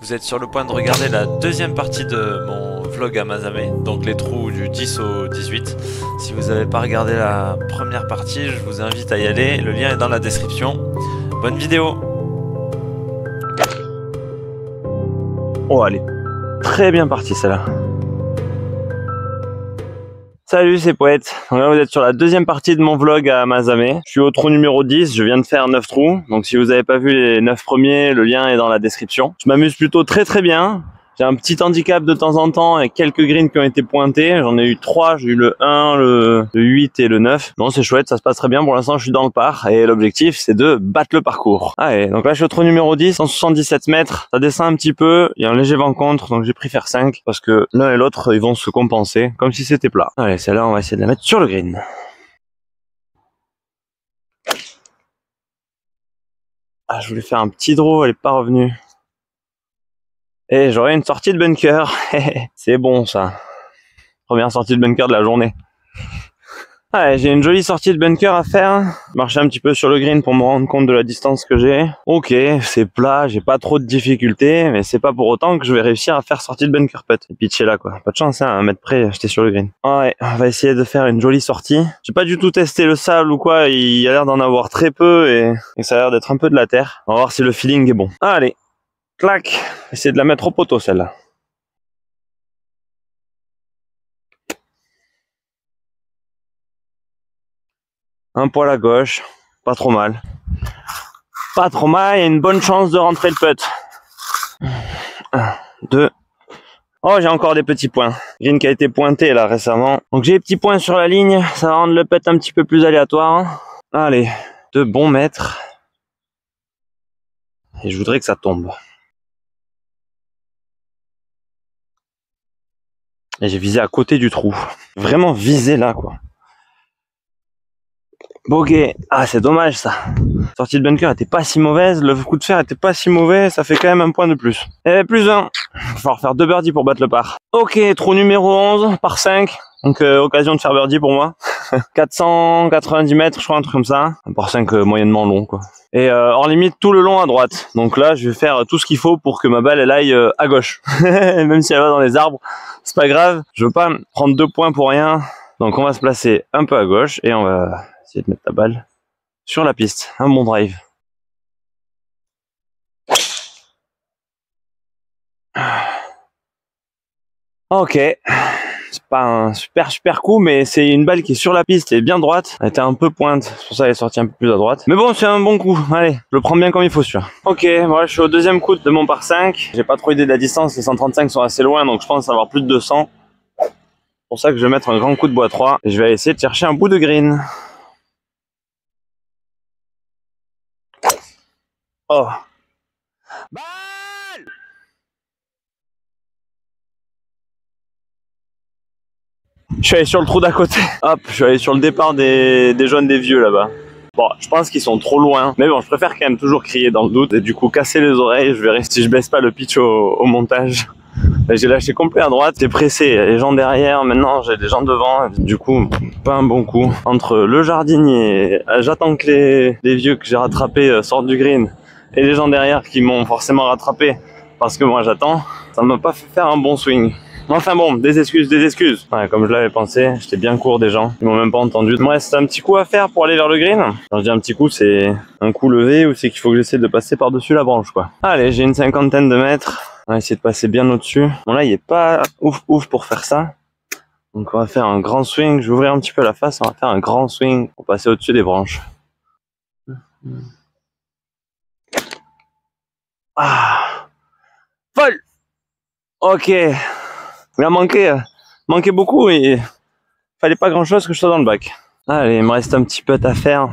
Vous êtes sur le point de regarder la deuxième partie de mon vlog à Mazamet, donc les trous du 10 au 18. Si vous n'avez pas regardé la première partie, je vous invite à y aller, le lien est dans la description. Bonne vidéo! Oh, elle est très bien partie celle-là. Salut, c'est Poète. Donc là, vous êtes sur la deuxième partie de mon vlog à Mazamet. Je suis au trou numéro 10, je viens de faire 9 trous. Donc si vous n'avez pas vu les 9 premiers, le lien est dans la description. Je m'amuse plutôt très bien. J'ai un petit handicap de temps en temps avec quelques greens qui ont été pointés. J'en ai eu 3, j'ai eu le 1, le 8 et le 9. Non, c'est chouette, ça se passe très bien. Pour l'instant, je suis dans le par et l'objectif, c'est de battre le parcours. Allez, donc là, je suis au trou numéro 10, 177 mètres. Ça descend un petit peu, il y a un léger vent contre, donc j'ai pris faire 5 parce que l'un et l'autre, ils vont se compenser comme si c'était plat. Allez, celle-là, on va essayer de la mettre sur le green. Ah, je voulais faire un petit draw, elle est pas revenue. Et j'aurai une sortie de bunker. C'est bon ça. Première sortie de bunker de la journée. Ouais, j'ai une jolie sortie de bunker à faire. Marcher un petit peu sur le green pour me rendre compte de la distance que j'ai. Ok, c'est plat, j'ai pas trop de difficultés, mais c'est pas pour autant que je vais réussir à faire sortie de bunker putt. Et pitcher là quoi. Pas de chance hein, à 1 mètre près, j'étais sur le green. Ouais, on va essayer de faire une jolie sortie. J'ai pas du tout testé le sable ou quoi, il a l'air d'en avoir très peu et ça a l'air d'être un peu de la terre. On va voir si le feeling est bon. Allez. Clac, essayer de la mettre au poteau celle-là. Un poil à gauche, pas trop mal. Pas trop mal, il y a une bonne chance de rentrer le putt. 1, 2. Oh, j'ai encore des petits points. Green qui a été pointé là récemment. Donc j'ai des petits points sur la ligne, ça va rendre le putt un petit peu plus aléatoire. Allez, 2 bons mètres. Et je voudrais que ça tombe. Et j'ai visé à côté du trou. Vraiment visé là quoi. Bogey. Ah, c'est dommage ça. Sortie de bunker était pas si mauvaise, le coup de fer était pas si mauvais, ça fait quand même un point de plus. Et plus 1. Il va falloir faire 2 birdies pour battre le par. Ok, trou numéro 11 par 5. Donc occasion de faire birdie pour moi. 490 mètres, je crois, un truc comme ça. Un par 5 moyennement long quoi. Et hors limite tout le long à droite. Donc là, je vais faire tout ce qu'il faut pour que ma balle elle aille à gauche. Même si elle va dans les arbres, c'est pas grave. Je veux pas prendre 2 points pour rien. Donc on va se placer un peu à gauche et on va essayer de mettre la balle sur la piste. Un bon drive. Ok. C'est pas un super coup, mais c'est une balle qui est sur la piste et bien droite. Elle était un peu pointe, c'est pour ça qu'elle est sortie un peu plus à droite. Mais bon, c'est un bon coup. Allez, je le prends bien comme il faut celui-là. Ok, voilà, je suis au deuxième coup de mon par 5. J'ai pas trop idée de la distance, les 135 sont assez loin, donc je pense avoir plus de 200. C'est pour ça que je vais mettre un grand coup de bois 3 et je vais essayer de chercher un bout de green. Oh. Balle! Je suis allé sur le trou d'à côté. Hop, je suis allé sur le départ des jaunes des vieux là-bas. Bon, je pense qu'ils sont trop loin. Mais bon, je préfère quand même toujours crier dans le doute. Et du coup, casser les oreilles. Je verrai si je baisse pas le pitch au montage. J'ai lâché complet à droite. J'étais pressé. Il y a les gens derrière. Maintenant, j'ai des gens devant. Du coup, pas un bon coup. Entre le jardinier, j'attends que les vieux que j'ai rattrapés sortent du green. Et les gens derrière qui m'ont forcément rattrapé. Parce que moi, j'attends. Ça m'a pas fait faire un bon swing. Enfin bon, des excuses. Ouais, comme je l'avais pensé, j'étais bien court des gens. Ils m'ont même pas entendu. Il me reste un petit coup à faire pour aller vers le green. Quand je dis un petit coup, c'est un coup levé ou c'est qu'il faut que j'essaie de passer par-dessus la branche, quoi. Allez, j'ai une 50aine de mètres. On va essayer de passer bien au-dessus. Bon là, il est pas ouf pour faire ça. Donc on va faire un grand swing. Je vais ouvrir un petit peu la face. On va faire un grand swing pour passer au-dessus des branches. Ah, folle. Ok. Il a manqué beaucoup et fallait pas grand chose que je sois dans le bac. Allez, il me reste un petit putt à faire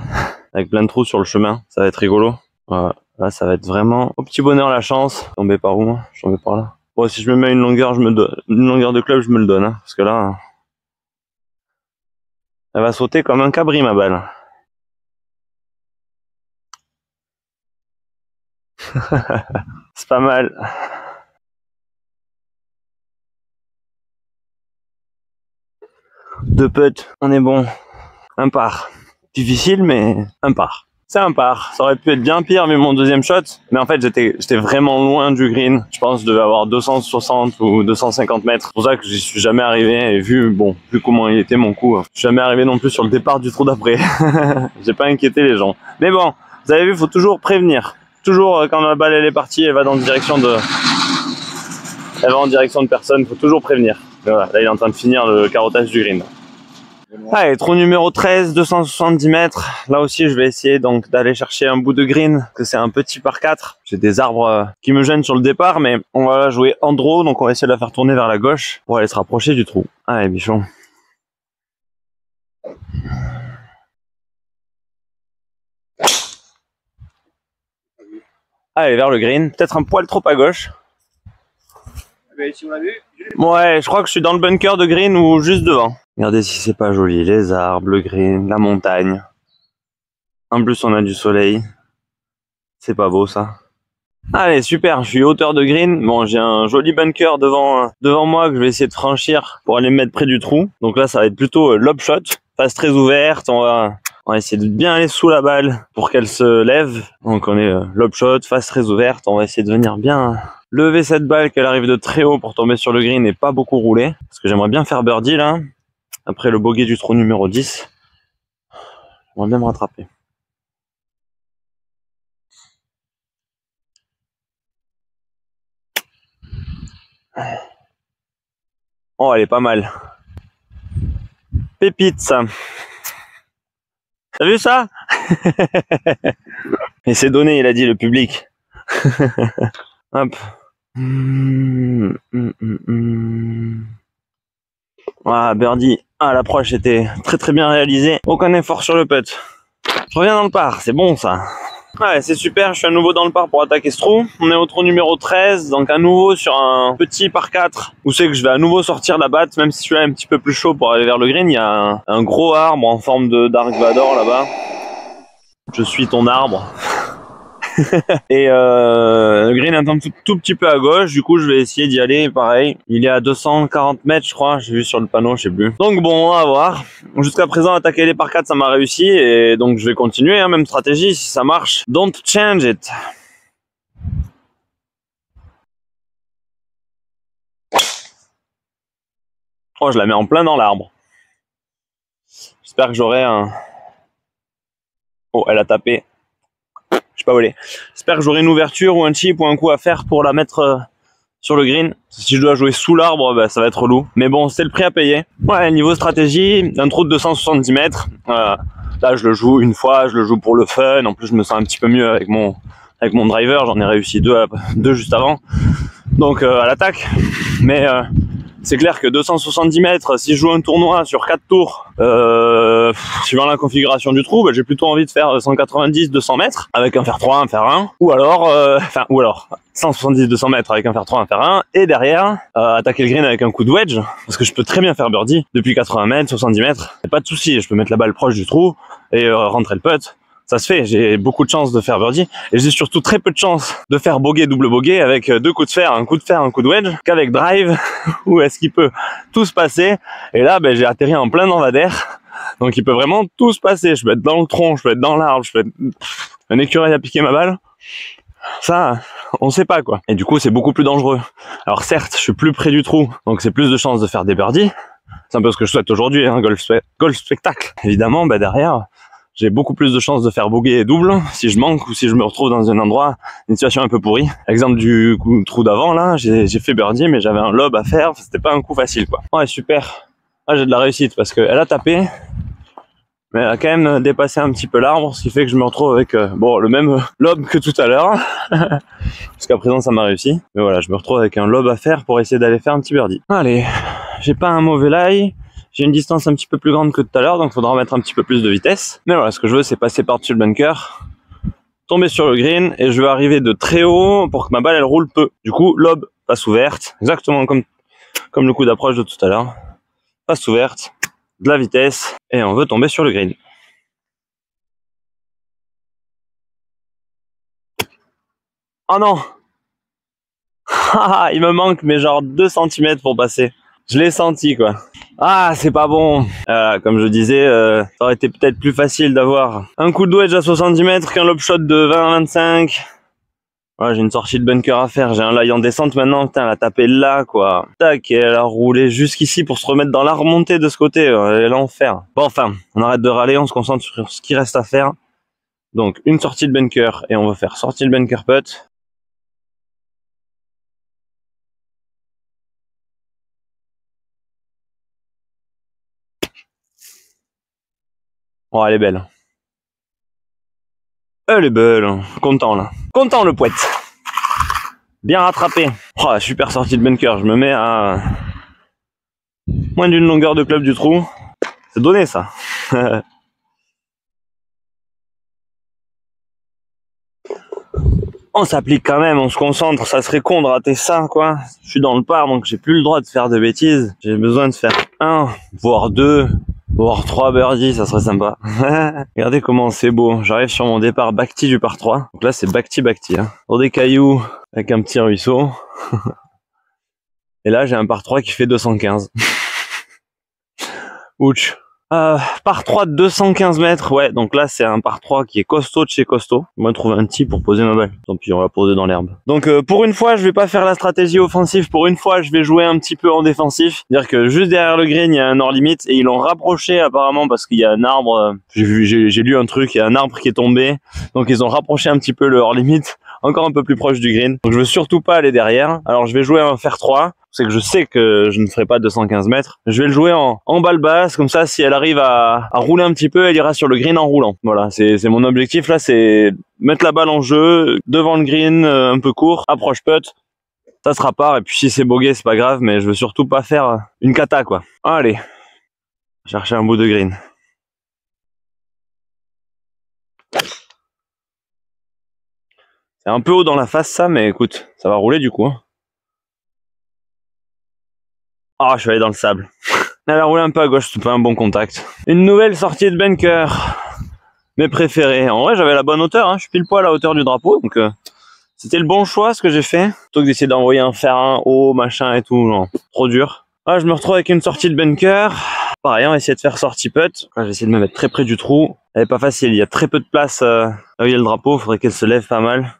avec plein de trous sur le chemin. Ça va être rigolo. Voilà. Là, ça va être vraiment au petit bonheur la chance. Tomber par où moi? Je tombais par là. Bon, si je me mets une longueur, je me donne une longueur de club, je me le donne, hein, parce que là, elle va sauter comme un cabri ma balle. C'est pas mal. 2 putts, on est bon. Un par. Difficile, mais un par. C'est un par. Ça aurait pu être bien pire vu mon deuxième shot. Mais en fait, j'étais vraiment loin du green. Je pense que je devais avoir 260 ou 250 mètres. C'est pour ça que j'y suis jamais arrivé. Et vu comment il était mon coup, je suis jamais arrivé non plus sur le départ du trou d'après. J'ai pas inquiété les gens. Mais bon, vous avez vu, faut toujours prévenir. Toujours quand la balle elle est partie, elle va en direction de personne. Faut toujours prévenir. Et voilà, là il est en train de finir le carottage du green. Allez, trou numéro 13, 270 mètres. Là aussi, je vais essayer donc d'aller chercher un bout de green, parce que c'est un petit par 4. J'ai des arbres qui me gênent sur le départ, mais on va jouer en draw, donc on va essayer de la faire tourner vers la gauche pour aller se rapprocher du trou. Allez, bichon. Allez, vers le green. Peut-être un poil trop à gauche. Ouais, je crois que je suis dans le bunker de green ou juste devant. Regardez si c'est pas joli. Les arbres, le green, la montagne. En plus, on a du soleil. C'est pas beau, ça. Allez, super. Je suis hauteur de green. Bon, j'ai un joli bunker devant moi que je vais essayer de franchir pour aller me mettre près du trou. Donc là, ça va être plutôt lob shot. Face très ouverte. On va essayer de bien aller sous la balle pour qu'elle se lève. Donc on est lob shot, face très ouverte. On va essayer de venir bien lever cette balle, qu'elle arrive de très haut pour tomber sur le green et pas beaucoup rouler. Parce que j'aimerais bien faire birdie là. Après le bogey du trou numéro 10. J'aimerais bien me rattraper. Oh, elle est pas mal. Pépite ça. T'as vu ça? Et c'est donné, il a dit, le public. Hop. Voilà, birdie. Ah, l'approche était très très bien réalisée. Aucun effort sur le putt. Je reviens dans le par, c'est bon ça. Ouais, c'est super, je suis à nouveau dans le par pour attaquer ce trou. On est au trou numéro 13, donc à nouveau sur un petit par 4, où c'est que je vais à nouveau sortir la batte, même si celui-là est un petit peu plus chaud pour aller vers le green. Il y a un gros arbre en forme de Dark Vador là-bas. Je suis ton arbre. Et le green est un tout petit peu à gauche, du coup je vais essayer d'y aller pareil. Il est à 240 mètres je crois, j'ai vu sur le panneau, je sais plus. Donc bon, on va voir. Jusqu'à présent attaquer les par 4 ça m'a réussi et donc je vais continuer, hein, même stratégie si ça marche. Don't change it. Oh, je la mets en plein dans l'arbre. J'espère que j'aurai un... Oh, elle a tapé. Je sais pas où elle est. J'espère que j'aurai une ouverture ou un chip ou un coup à faire pour la mettre sur le green. Si je dois jouer sous l'arbre, bah, ça va être relou. Mais bon, c'est le prix à payer. Ouais, niveau stratégie, un trou de 270 mètres. Là, je le joue une fois, je le joue pour le fun. En plus, je me sens un petit peu mieux avec mon driver. J'en ai réussi deux juste avant. Donc, à l'attaque. Mais c'est clair que 270 mètres, si je joue un tournoi sur 4 tours, suivant la configuration du trou, bah, j'ai plutôt envie de faire 190, 200 mètres avec un fer 3, un fer 1, ou alors 170, 200 mètres avec un fer 3, un fer 1, et derrière, attaquer le green avec un coup de wedge, parce que je peux très bien faire birdie depuis 80 mètres, 70 mètres, y a pas de souci, je peux mettre la balle proche du trou et rentrer le putt. Ça se fait, j'ai beaucoup de chance de faire birdie et j'ai surtout très peu de chance de faire bogey, double bogey avec deux coups de fer, un coup de wedge, qu'avec drive où est-ce qu'il peut tout se passer. Et là, ben, j'ai atterri en plein envadère, donc il peut vraiment tout se passer. Je peux être dans le tronc, je peux être dans l'arbre, je peux être un écureuil à piquer ma balle. Ça, on sait pas quoi. Et du coup, c'est beaucoup plus dangereux. Alors certes, je suis plus près du trou, donc c'est plus de chances de faire des birdies. C'est un peu ce que je souhaite aujourd'hui, hein, golf spectacle. Évidemment, ben derrière, j'ai beaucoup plus de chances de faire bogey et double si je manque ou si je me retrouve dans un endroit, une situation un peu pourrie. Exemple du trou d'avant là, j'ai fait birdie mais j'avais un lob à faire, c'était pas un coup facile quoi. Ouais, super. Ah, j'ai de la réussite parce qu'elle a tapé, mais elle a quand même dépassé un petit peu l'arbre, ce qui fait que je me retrouve avec le même lob que tout à l'heure. Jusqu'à présent ça m'a réussi. Mais voilà, je me retrouve avec un lob à faire pour essayer d'aller faire un petit birdie. Allez, j'ai pas un mauvais lie. J'ai une distance un petit peu plus grande que tout à l'heure, donc il faudra mettre un petit peu plus de vitesse. Mais voilà, ce que je veux, c'est passer par-dessus le bunker, tomber sur le green, et je veux arriver de très haut pour que ma balle, elle roule peu. Du coup, lob, passe ouverte, exactement comme le coup d'approche de tout à l'heure. Passe ouverte, de la vitesse, et on veut tomber sur le green. Oh non! Il me manque, mais genre 2 cm pour passer. Je l'ai senti quoi. Ah, c'est pas bon. Comme je disais, ça aurait été peut-être plus facile d'avoir un coup de wedge à 70 mètres qu'un lob shot de 20 à 25. Ouais, j'ai une sortie de bunker à faire. J'ai un lie en descente maintenant. Putain, elle a tapé là, quoi. Tac, et elle a roulé jusqu'ici pour se remettre dans la remontée de ce côté. L'enfer. Bon, enfin, on arrête de râler. On se concentre sur ce qui reste à faire. Donc, une sortie de bunker. Et on va faire sortie de bunker putt. Oh, elle est belle. Elle est belle. Content, là. Content, le poète. Bien rattrapé. Oh, super sortie de bunker. Je me mets à moins d'une longueur de club du trou. C'est donné, ça. On s'applique quand même, on se concentre, ça serait con de rater ça, quoi. Je suis dans le par, donc j'ai plus le droit de faire de bêtises. J'ai besoin de faire 1, voire 2, voire 3 birdies, ça serait sympa. Regardez comment c'est beau. J'arrive sur mon départ back-tee du par 3. Donc là, c'est back-tee, hein. Sur des cailloux, avec un petit ruisseau. Et là, j'ai un par 3 qui fait 215. Ouch. Par 3 de 215 mètres, ouais, donc là c'est un par 3 qui est costaud de chez costaud. On va trouver un tee pour poser ma balle. Tant pis, on va la poser dans l'herbe. Donc pour une fois, je vais pas faire la stratégie offensive. Pour une fois, je vais jouer un petit peu en défensif. C'est-à-dire que juste derrière le green, il y a un hors limite et ils l'ont rapproché apparemment parce qu'il y a un arbre. J'ai lu un truc, il y a un arbre qui est tombé. Donc ils ont rapproché un petit peu le hors limite, encore un peu plus proche du green. Donc je veux surtout pas aller derrière. Alors je vais jouer un fer 3. C'est que je sais que je ne ferai pas 215 mètres. Je vais le jouer en balle basse, comme ça, si elle arrive à rouler un petit peu, elle ira sur le green en roulant. Voilà, c'est mon objectif là, c'est mettre la balle en jeu, devant le green, un peu court, approche putt, ça sera part, et puis si c'est bogey, c'est pas grave, mais je veux surtout pas faire une cata, quoi. Allez, chercher un bout de green. C'est un peu haut dans la face ça, mais écoute, ça va rouler du coup. Ah, je suis allé dans le sable. Elle a roulé un peu à gauche, c'est pas un bon contact. Une nouvelle sortie de bunker. Mes préférés. En vrai, j'avais la bonne hauteur, hein. Je suis pile poil à la hauteur du drapeau, donc c'était le bon choix ce que j'ai fait. Plutôt que d'essayer d'envoyer un fer 1 haut, machin et tout, non, trop dur. Ah, je me retrouve avec une sortie de bunker. Pareil, on va essayer de faire sortie putt. J'ai essayé de me mettre très près du trou. Elle est pas facile, il y a très peu de place là où il y a le drapeau, faudrait qu'elle se lève pas mal.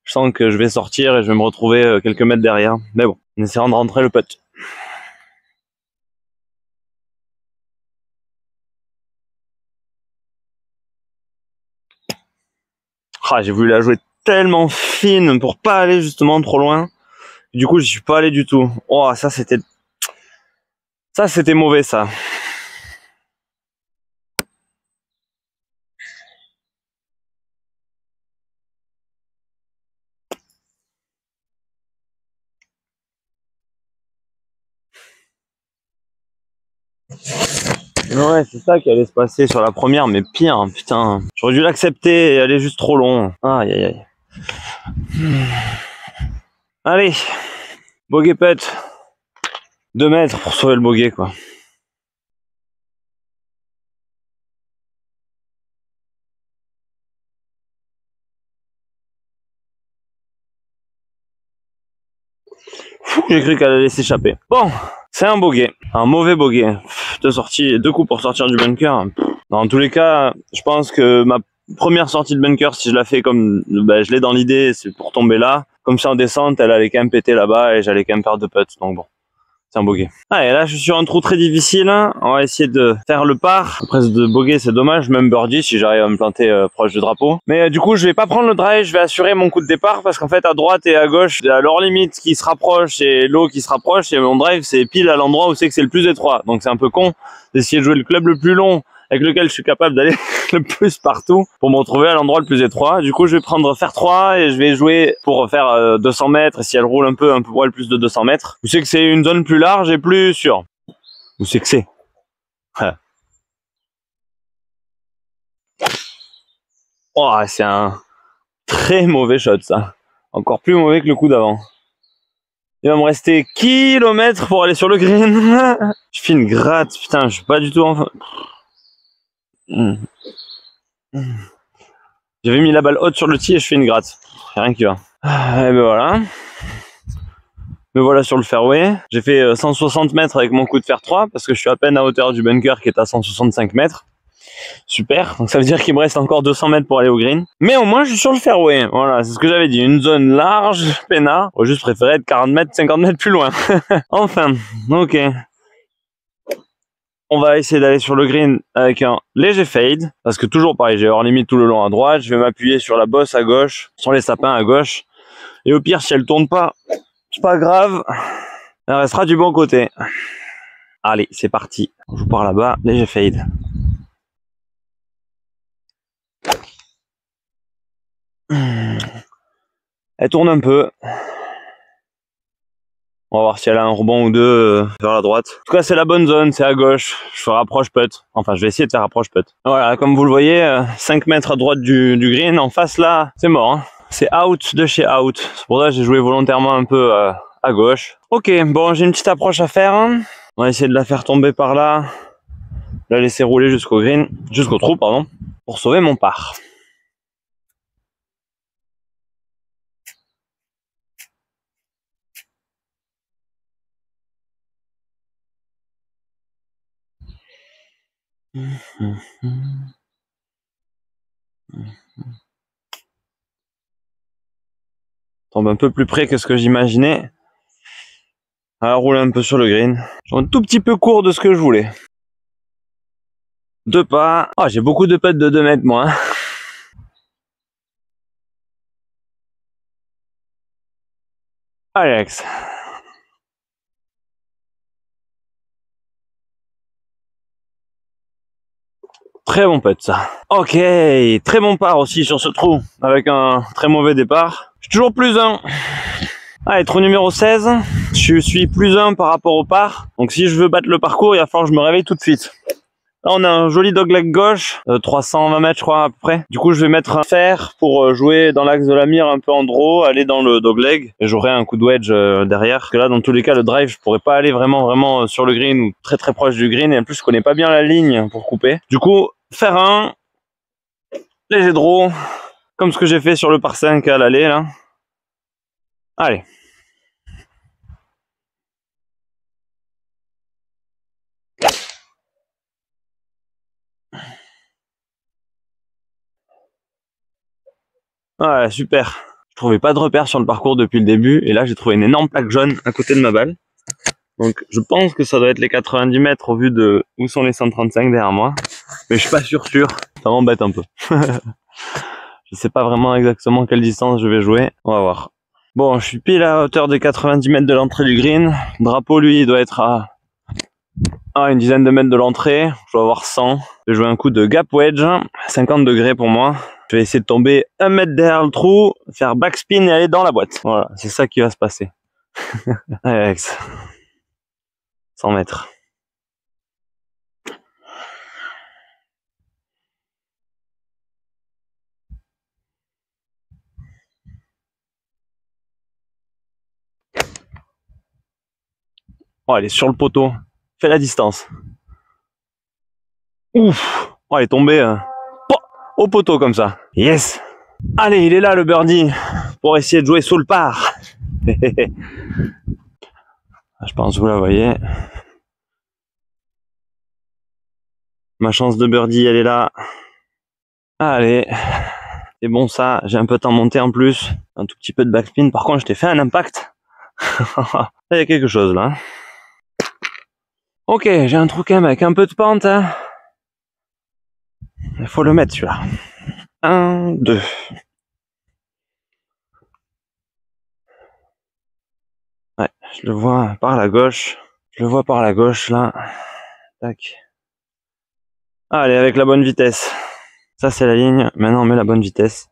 Je sens que je vais sortir et je vais me retrouver quelques mètres derrière. Mais bon, en essayant de rentrer le putt. Ah, j'ai voulu la jouer tellement fine pour pas aller justement trop loin. Du coup, je suis pas allé du tout. Oh, ça c'était mauvais ça. Ouais, c'est ça qui allait se passer sur la première, mais pire, hein, putain. J'aurais dû l'accepter et aller juste trop long. Aïe aïe aïe. Allez, bogey putt. 2 mètres pour sauver le bogey, quoi. J'ai cru qu'elle allait s'échapper. Bon, c'est un bogey, un mauvais bogey. 2 coups pour sortir du bunker. Dans tous les cas, je pense que ma première sortie de bunker, si je la fais comme je l'ai dans l'idée, c'est pour tomber là. Comme ça en descente, elle allait quand même péter là-bas et j'allais quand même perdre de putts. Donc bon, c'est un bogey. Ah, et là, je suis sur un trou très difficile. On va essayer de faire le par. Après, de bogey, c'est dommage. Même birdie si j'arrive à me planter proche du drapeau. Mais du coup, je vais pas prendre le drive. Je vais assurer mon coup de départ parce qu'en fait, à droite et à gauche, il y a leur limite qui se rapproche et l'eau qui se rapproche. Et mon drive, c'est pile à l'endroit où c'est que c'est le plus étroit. Donc, c'est un peu con d'essayer de jouer le club le plus long avec lequel je suis capable d'aller le plus partout pour me retrouver à l'endroit le plus étroit. Du coup, je vais prendre fer 3 et je vais jouer pour faire 200 mètres. Et si elle roule un peu poil plus de 200 mètres, je sais que c'est une zone plus large et plus sûre. Où c'est que c'est? Oh, c'est un très mauvais shot, ça. Encore plus mauvais que le coup d'avant. Il va me rester kilomètres pour aller sur le green. Je fais une gratte, putain, je suis pas du tout en... J'avais mis la balle haute sur le tee et je fais une gratte. Rien qui va. Et ben voilà. Me voilà sur le fairway. J'ai fait 160 mètres avec mon coup de fer 3 parce que je suis à peine à hauteur du bunker qui est à 165 mètres. Super, donc ça veut dire qu'il me reste encore 200 mètres pour aller au green. Mais au moins je suis sur le fairway, voilà, c'est ce que j'avais dit, une zone large, peinard. J'aurais juste préféré être 40 mètres, 50 mètres plus loin. Enfin, ok. On va essayer d'aller sur le green avec un léger fade, parce que toujours pareil, j'ai hors limite tout le long à droite, je vais m'appuyer sur la bosse à gauche, sur les sapins à gauche. Et au pire, si elle tourne pas, c'est pas grave, elle restera du bon côté. Allez, c'est parti. On joue par là-bas, léger fade. Elle tourne un peu. On va voir si elle a un rebond ou deux vers la droite. En tout cas, c'est la bonne zone, c'est à gauche. Je ferai approche putt. Enfin, je vais essayer de faire approche putt. Voilà, comme vous le voyez, 5 mètres à droite du green. En face, là, c'est mort. Hein. C'est out de chez out. C'est pour ça que j'ai joué volontairement un peu à gauche. Ok, bon, j'ai une petite approche à faire. On va essayer de la faire tomber par là. La laisser rouler jusqu'au green, jusqu'au trou, pardon, pour sauver mon par. Tombe un peu plus près que ce que j'imaginais. Elle roule un peu sur le green. Je suis un tout petit peu court de ce que je voulais. 2 pas. Ah, j'ai beaucoup de putts de 2 mètres, moi. Alex. Très bon putt, ça. Ok, très bon par aussi sur ce trou, avec un très mauvais départ. Je suis toujours plus 1. Allez, trou numéro 16. Je suis plus 1 par rapport au par. Donc si je veux battre le parcours, il va falloir que je me réveille tout de suite. Là, on a un joli dogleg gauche, 320 mètres, je crois, à peu près. Du coup, je vais mettre un fer pour jouer dans l'axe de la mire un peu en draw, aller dans le dogleg. Et j'aurai un coup de wedge derrière. Parce que là, dans tous les cas, le drive, je pourrais pas aller vraiment sur le green ou très proche du green. Et en plus, je connais pas bien la ligne pour couper. Du coup, fer 1, léger draw, comme ce que j'ai fait sur le par 5 à l'aller, là. Allez. Ouais, super. Je trouvais pas de repère sur le parcours depuis le début, et là j'ai trouvé une énorme plaque jaune à côté de ma balle. Donc je pense que ça doit être les 90 mètres au vu de où sont les 135 derrière moi. Mais je suis pas sûr. Ça m'embête un peu. Je sais pas vraiment exactement quelle distance je vais jouer. On va voir. Bon, je suis pile à hauteur des 90 mètres de l'entrée du green. Le drapeau, lui, il doit être à une dizaine de mètres de l'entrée. Je dois avoir 100. Je vais jouer un coup de gap wedge, 50 degrés pour moi. Je vais essayer de tomber 1 mètre derrière le trou, faire backspin et aller dans la boîte. Voilà, c'est ça qui va se passer. Allez, Alex. 100 mètres. Oh, elle est sur le poteau. Fais la distance. Ouf. Oh, elle est tombée au poteau comme ça. Yes. Allez, il est là le birdie pour essayer de jouer sous le par. Je pense que vous la voyez. Ma chance de birdie, elle est là. Allez. C'est bon ça, j'ai un peu de temps monté en plus. Un tout petit peu de backspin. Par contre, je t'ai fait un impact. Il y a quelque chose là. Ok, j'ai un trou quand même avec un peu de pente. Hein. Il faut le mettre celui-là. 1, 2. Ouais, je le vois par la gauche. Je le vois par la gauche là. Tac. Allez, avec la bonne vitesse. Ça c'est la ligne. Maintenant on met la bonne vitesse.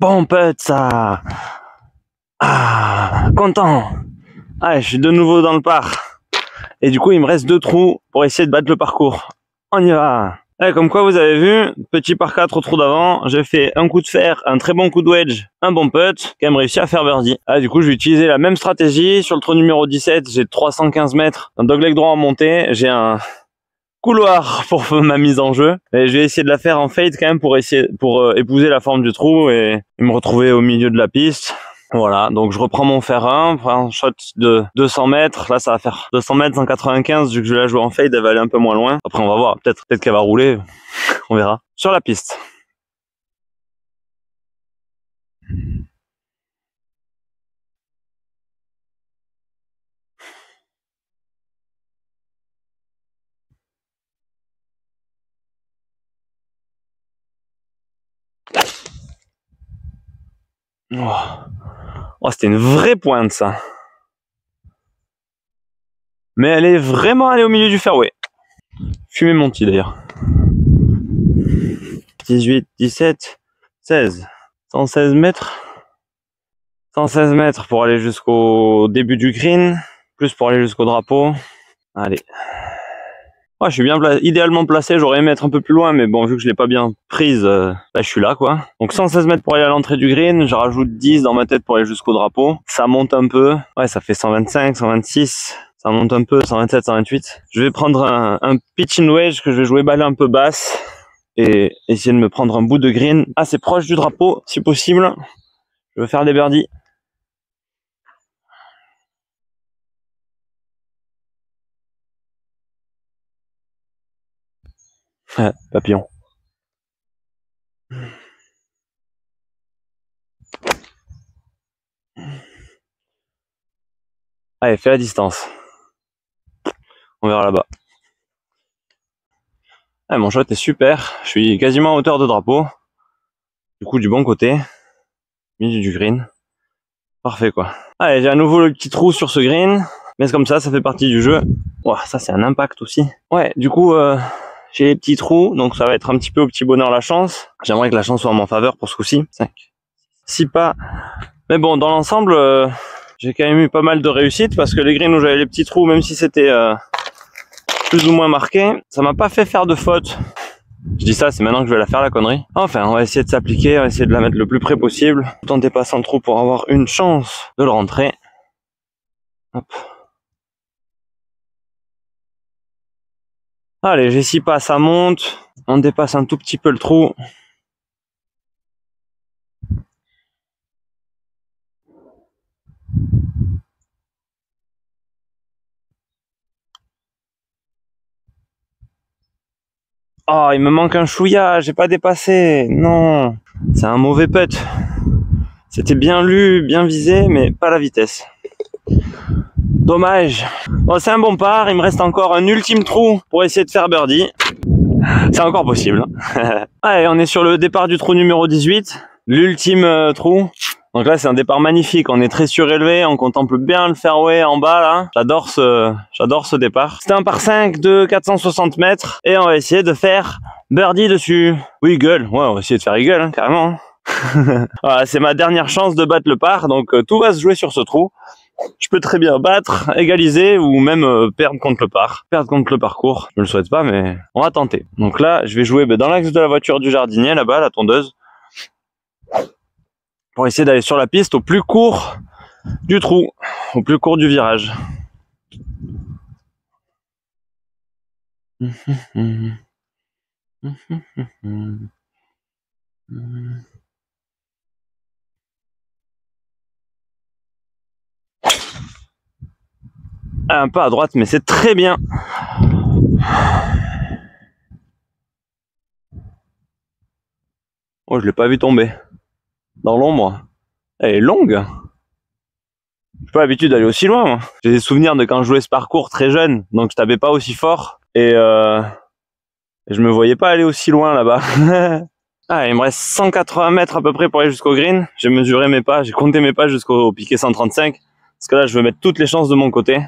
Bon putt ça. Ah, content. Allez, je suis de nouveau dans le par. Et du coup, il me reste 2 trous pour essayer de battre le parcours. On y va. Ouais, comme quoi vous avez vu, petit par 4 au trou d'avant, j'ai fait un coup de fer, un très bon coup de wedge, un bon putt, quand même réussi à faire birdie. Ah, du coup je vais utiliser la même stratégie, sur le trou numéro 17, j'ai 315 mètres, un dogleg droit en montée, j'ai un couloir pour ma mise en jeu, et je vais essayer de la faire en fade quand même pour épouser la forme du trou et me retrouver au milieu de la piste. Voilà, donc je reprends mon fer 1, prends un shot de 200 mètres, là ça va faire 200 mètres, 195, vu que je vais la jouer en fade, elle va aller un peu moins loin. Après on va voir, peut-être qu'elle va rouler, on verra. Sur la piste. Oh, c'était une vraie pointe ça. Mais elle est vraiment allée au milieu du fairway. Fumé Monty d'ailleurs. 18, 17, 16. 116 mètres. 116 mètres pour aller jusqu'au début du green. Plus pour aller jusqu'au drapeau. Allez. Ouais, je suis bien idéalement placé, j'aurais aimé être un peu plus loin, mais bon, vu que je l'ai pas bien prise, là, je suis là, quoi. Donc 116 mètres pour aller à l'entrée du green, je rajoute 10 dans ma tête pour aller jusqu'au drapeau. Ça monte un peu. Ouais, ça fait 125, 126. Ça monte un peu, 127, 128. Je vais prendre un pitch and wedge que je vais jouer balle un peu basse et essayer de me prendre un bout de green assez proche du drapeau, si possible. Je veux faire des birdies. Papillon. Allez, fais la distance. On verra là-bas. Ah, mon shot est super. Je suis quasiment à hauteur de drapeau. Du coup, du bon côté. Milieu du green. Parfait, quoi. Allez, j'ai à nouveau le petit trou sur ce green. Mais c'est comme ça fait partie du jeu. Ouah, ça, c'est un impact aussi. Ouais, du coup, j'ai les petits trous. Donc, ça va être un petit peu au petit bonheur la chance. J'aimerais que la chance soit en mon faveur pour ce coup-ci. 5. 6 pas. Mais bon, dans l'ensemble, j'ai quand même eu pas mal de réussite parce que les greens où j'avais les petits trous, même si c'était plus ou moins marqué, ça m'a pas fait faire de faute. Je dis ça, c'est maintenant que je vais la faire la connerie. Enfin, on va essayer de s'appliquer, on va essayer de la mettre le plus près possible, tout en dépassant le trou pour avoir une chance de le rentrer. Hop. Allez, j'ai 6 pas, ça monte, on dépasse un tout petit peu le trou. Oh, il me manque un chouïa, j'ai pas dépassé. Non, c'est un mauvais putt. C'était bien lu, bien visé, mais pas la vitesse. Dommage. Bon, c'est un bon par, il me reste encore un ultime trou pour essayer de faire birdie. C'est encore possible. Allez, on est sur le départ du trou numéro 18, l'ultime trou. Donc là, c'est un départ magnifique, on est très surélevé, on contemple bien le fairway en bas là. J'adore ce départ. C'est un par 5 de 460 mètres et on va essayer de faire birdie dessus. Ou eagle, ouais, on va essayer de faire eagle, hein, carrément. Voilà, c'est ma dernière chance de battre le par, donc tout va se jouer sur ce trou. Je peux très bien battre, égaliser ou même perdre contre le par. Perdre contre le parcours, je ne le souhaite pas, mais on va tenter. Donc là, je vais jouer dans l'axe de la voiture du jardinier, là-bas, la tondeuse, pour essayer d'aller sur la piste au plus court du trou, au plus court du virage. Un peu à droite, mais c'est très bien. Oh, je l'ai pas vu tomber. Dans l'ombre. Elle est longue. J'ai pas l'habitude d'aller aussi loin, moi. J'ai des souvenirs de quand je jouais ce parcours très jeune, donc je tapais pas aussi fort. Et je me voyais pas aller aussi loin là-bas. Ah, il me reste 180 mètres à peu près pour aller jusqu'au green. J'ai mesuré mes pas, j'ai compté mes pas jusqu'au piqué 135. Parce que là, je veux mettre toutes les chances de mon côté.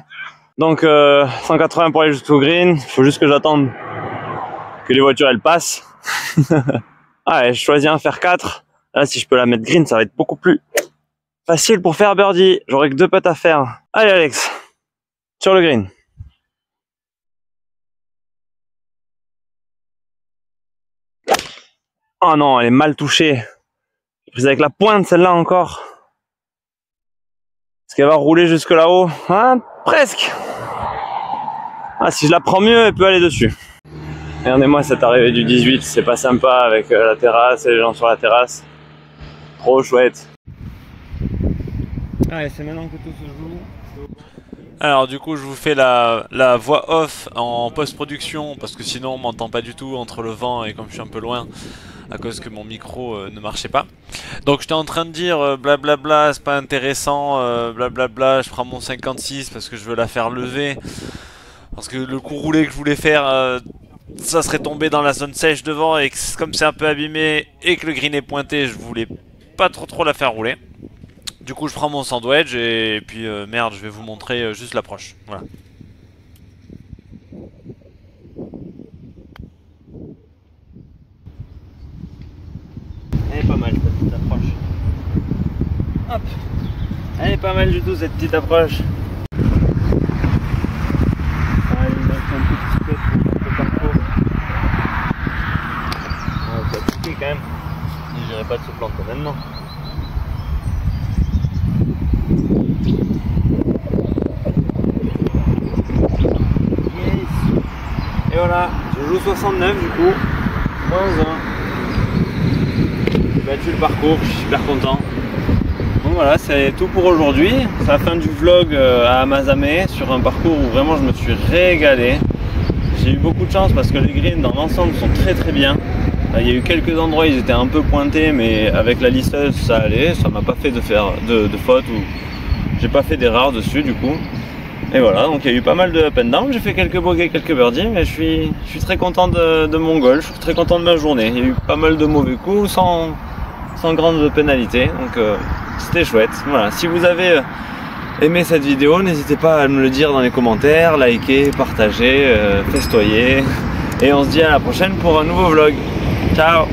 Donc 180 pour aller jusqu'au green. Faut juste que j'attende que les voitures elles passent. Ah, je choisis un fer 4. Là, si je peux la mettre green, ça va être beaucoup plus facile pour faire birdie. J'aurai que 2 putts à faire. Allez Alex, sur le green. Oh non, elle est mal touchée. J'ai prise avec la pointe celle-là encore. Est-ce qu'elle va rouler jusque là-haut? Ah, presque. Ah, si je la prends mieux, elle peut aller dessus. Regardez-moi cette arrivée du 18, c'est pas sympa avec la terrasse et les gens sur la terrasse. Trop chouette. Allez, c'est maintenant que tout se joue. Alors du coup je vous fais la voix off en post-production parce que sinon on m'entend pas du tout entre le vent et comme je suis un peu loin à cause que mon micro ne marchait pas. Donc j'étais en train de dire blablabla, c'est pas intéressant, blablabla, je prends mon 56 parce que je veux la faire lever. Parce que le coup roulé que je voulais faire, ça serait tombé dans la zone sèche devant et que, comme c'est un peu abîmé et que le green est pointé, je voulais pas trop la faire rouler. Du coup je prends mon sandwich et puis merde, je vais vous montrer juste l'approche. Voilà. Elle est pas mal cette petite approche. Hop. Elle est pas mal du tout cette petite approche. Allez, il manque un petit peu pour le parcours. On va piquer quand même. Je dirais pas de se planter maintenant. Et voilà, je joue 69 du coup, moins 1. J'ai battu le parcours, je suis super content. Donc voilà, c'est tout pour aujourd'hui. C'est la fin du vlog à Amazame sur un parcours où vraiment je me suis régalé. J'ai eu beaucoup de chance parce que les greens dans l'ensemble sont très bien. Il y a eu quelques endroits où ils étaient un peu pointés, mais avec la lisseuse ça allait, ça m'a pas fait de faute ou j'ai pas fait d'erreur dessus du coup. Et voilà, donc il y a eu pas mal de up and down, j'ai fait quelques bogeys, quelques birdies, mais je suis très content de mon golf, je suis très content de ma journée. Il y a eu pas mal de mauvais coups sans grande pénalité, donc c'était chouette. Voilà, si vous avez aimé cette vidéo, n'hésitez pas à me le dire dans les commentaires, liker, partager, festoyer, et on se dit à la prochaine pour un nouveau vlog. Ciao!